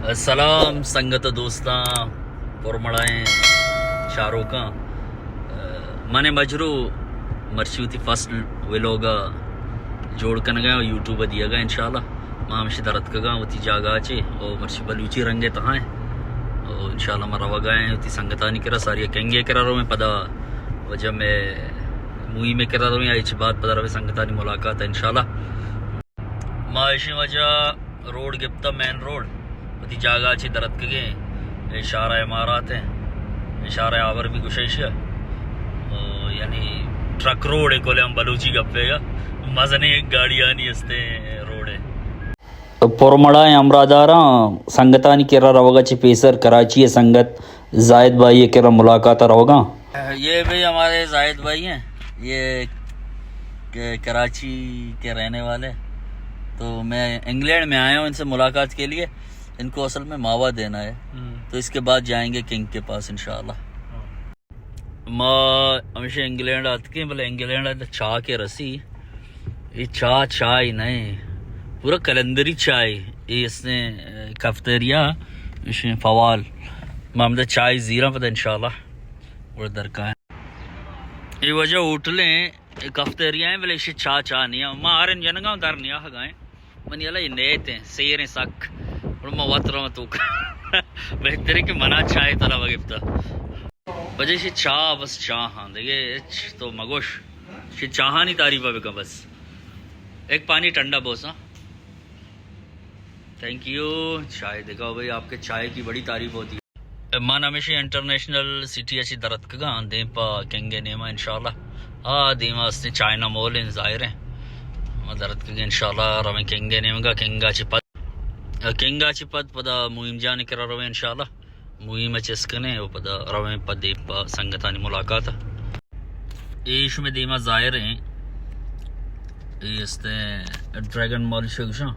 सलाम संगत दोस्तां पुरमड़ाएं शारों का मने मजरू मर्ची थी फर्स्ट विलोगा जोड़ कन गया यूट्यूब दिया गया इंशाल्लाह मां मशी दरत का उती जागा चे और मर्ची बलूची रंगे तहाँ और इंशाल्लाह मैं रवा गए उती संगतानी करा सारी केंगे करा रो में पदा वजह में मुई में करा रो या इच बात पदा रवे संगतानी मुलाकात है इंशाल्लाह माशी वजह रोड गिफ्ता मेन रोड उती जागा ची दरत के इशारा इमारत है इशारा आवर भी गुशैश है यानी ट्रक रोड है कोले हम बलूची गप्पेगा मजने एक गाड़ियां नहीं हस्ते रोड है पुरमड़ा अमरादारा संगतानी केरा रवगा ची पेसर कराची है संगत जायद भाई केरा मुलाकात रहोगा ये भी हमारे जायद भाई हैं ये कराची के रहने वाले तो मैं इंग्लैंड में आया हूँ इनसे मुलाकात के लिए इनको असल में मावा देना है तो इसके बाद जाएंगे किंग के पास इंशाल्लाह माँ हमेशा इंग्लैंड आती बोले इंग्लैंड चाय के रसी ये चाय नहीं पूरा कलंदरी चाय ये इसने कफ्तेरिया इसने फवाल मामला चाय ज़ीरा पता इंशाल्लाह वो दरकार ये वजह उठले कफ्तेरिया है बोले इसे चाय नहीं है माँ आरन जनगा दर नहीं आ गए मन ये नेते सेर सक और मैं वतरा तो बेहतर कि मना चाय तला वगिफ्ता वजह से चाह बस चाह हाँ देखिए तो मगोश से चाह नहीं तारीफ है बस एक पानी ठंडा बोस हाँ थैंक यू चाय देखा भाई आपके चाय की बड़ी तारीफ होती है मन हमेशा इंटरनेशनल सिटी अच्छी दरत का देपा केंगे नेमा इंशाल्लाह हाँ दीमा असने चाइना मॉल इन जाहिर है दरत के इंशाल्लाह रमे केंगे नेमगा केंगा चिपत पदा मुहिम जाने करा रवे इंशाल्लाह मुहिम चेस्कने वो पदा रवे पदे संगतानी मुलाकात ईश में दीमा जाहिर है इसते ड्रैगन मॉल शगशा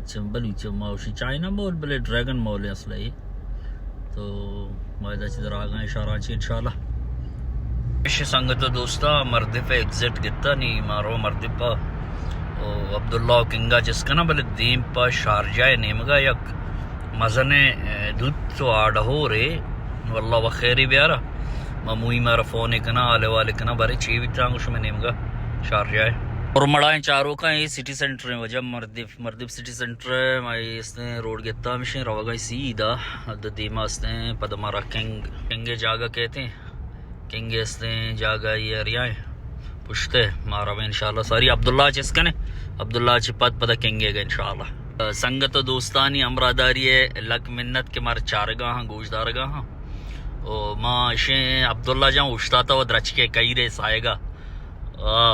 चंबल चमाउशी चाइना मॉल बले ड्रैगन मॉल है असला ये तो मायदा चिदर आ गए इशारा ची इंशाल्लाह इश संगत दोस्ता मर्दे पे एग्जिट गित्ता नहीं मारो मर्दे पा अब्दुल्ला किंगा जिसका ना बले दीम पा शारजा नेमगा यक मजने दूध तो आड़ हो रे वल्ला वखैरी ब्यारा ममुई मारा फोन इकना आले वाले कना बारे चीवी टांगुश में नेमगा शारजा है और मड़ाएं चारों का ये सिटी सेंटर है वजह मर्दिब सिटी सेंटर है मैं इसने रोड गित्ता मिशन रवागा सीधा द दीमा इसने पदमारा किंगे जागा कहते हैं किंगे इसने जागा ये एरिया है पुश्ते मारा में इंशाल्लाह सारी अब्दुल्ला चिस्कन है अब्दुल्ला चिपत पता केंगे इंशाल्लाह संगत दोस्तानी अमरादारी है लक मिन्नत के मार चारगा हाँ गोशदारगा हाँ ओ माँ इशे अब्दुल्ला जहाँ उछता था वो द्रच के कई रेस आएगा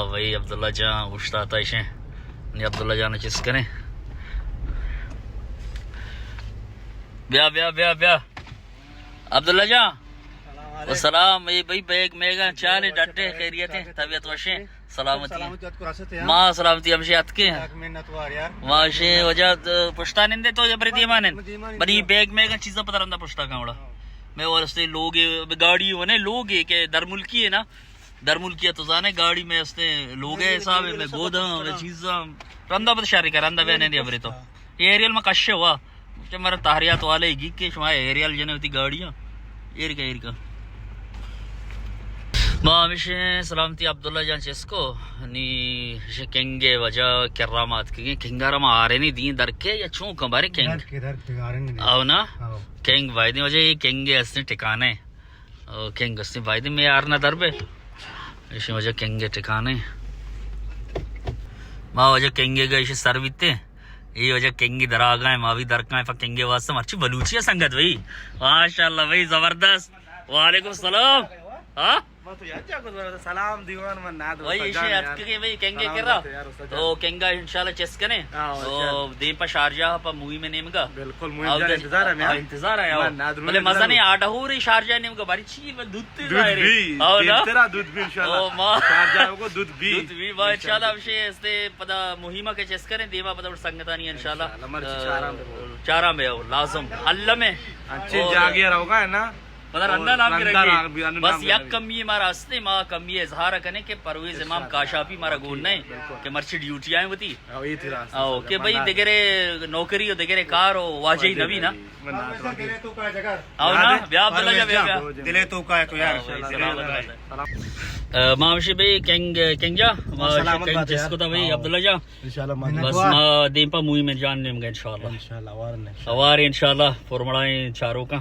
वही अब्दुल्ला जहाँ उछता था इशे अब्दुल्ला जाना चिस्कन है ब्या अब्दुल्ला जहाँ सलाम ये भाई बैग मेगा चाले डटे खैरियत है तबीयत वशे सलामती मां सलामती हमशे अतके वाशे वजह पुश्ता निंदे तो जबरी दीमाने बनी बैग मेगा चीज़ पता रंदा पुश्ता कावड़ा मैं और उसते लोग गाड़ी होने लोग के दरमुल्की है ना दरमुल्की तो जाने गाड़ी में उसते लोग है साहब में गोदा में चीज़ा रंदा पता शारी का रंदा बहने दी अबरी तो एरियल में कश्य हुआ जब मेरा तारियात वाले गी के शुमा एरियल जने होती गाड़ियां एरिका मामिशे सलामती अब्दुल्ला जान चेस्को नी केंगे वजह कर्रामात के किंगारा मा आ रहे नहीं दी दर के या चूं कबारे केंग आओ ना केंग वायदे वजह ये केंगे असने ठिकाने केंग असने वायदे में यार ना दरबे इसे वजह केंगे ठिकाने माँ वजह केंगे गए इसे सर्विते ये वजह केंगे दरा गए माँ भी दर का है केंगे वास्ते अच्छी बलूचिया संगत भाई माशाल्लाह भाई जबरदस्त वालेकुम सलाम हाँ सलाम दीवान मन नाद वही इशे आज के भाई केंगे कर रहा तो केंगा इंशाल्लाह चेस कने तो दीन पर शारजा पर मूवी में नेम का बिल्कुल मूवी का इंतजार है बोले मजा नहीं आटा हो रही शारजा नेम का बारी चीज में दूध भी तेरा दूध भी इंशाल्लाह ओ मां शारजा को दूध भी इंशाल्लाह इशे इसते पता मुहिमा के चेस करें देवा पता संगतानी इंशाल्लाह चारा में लाजम अल्लाह में अच्छी जागे रहोगा है ना पता रंदा नाम की रंदा नाम रखी भी, अनु बस नाम भी यक रखी। कमी मारा हस्ते माँ कमी इजहार कने के परवेज इमाम काशाफी मारा गुण नहीं के मर्ची ड्यूटी आए होती ये थी रास्ता आओ के भाई दिगरे नौकरी हो दिगरे कार हो वाजही नबी ना आओ ना ब्याह अब्दुल्ला जा ब्याह दिले तो का है तो यार मावशी भाई केंग जा सलामत केंग बात है जिसको था भाई अब्दुल्ला जा इंशाल्लाह बस माँ दीपा मुई में जान लेंगे इंशाल्लाह इंशाल्लाह सवार इंशाल्लाह फॉर्मulae चारों का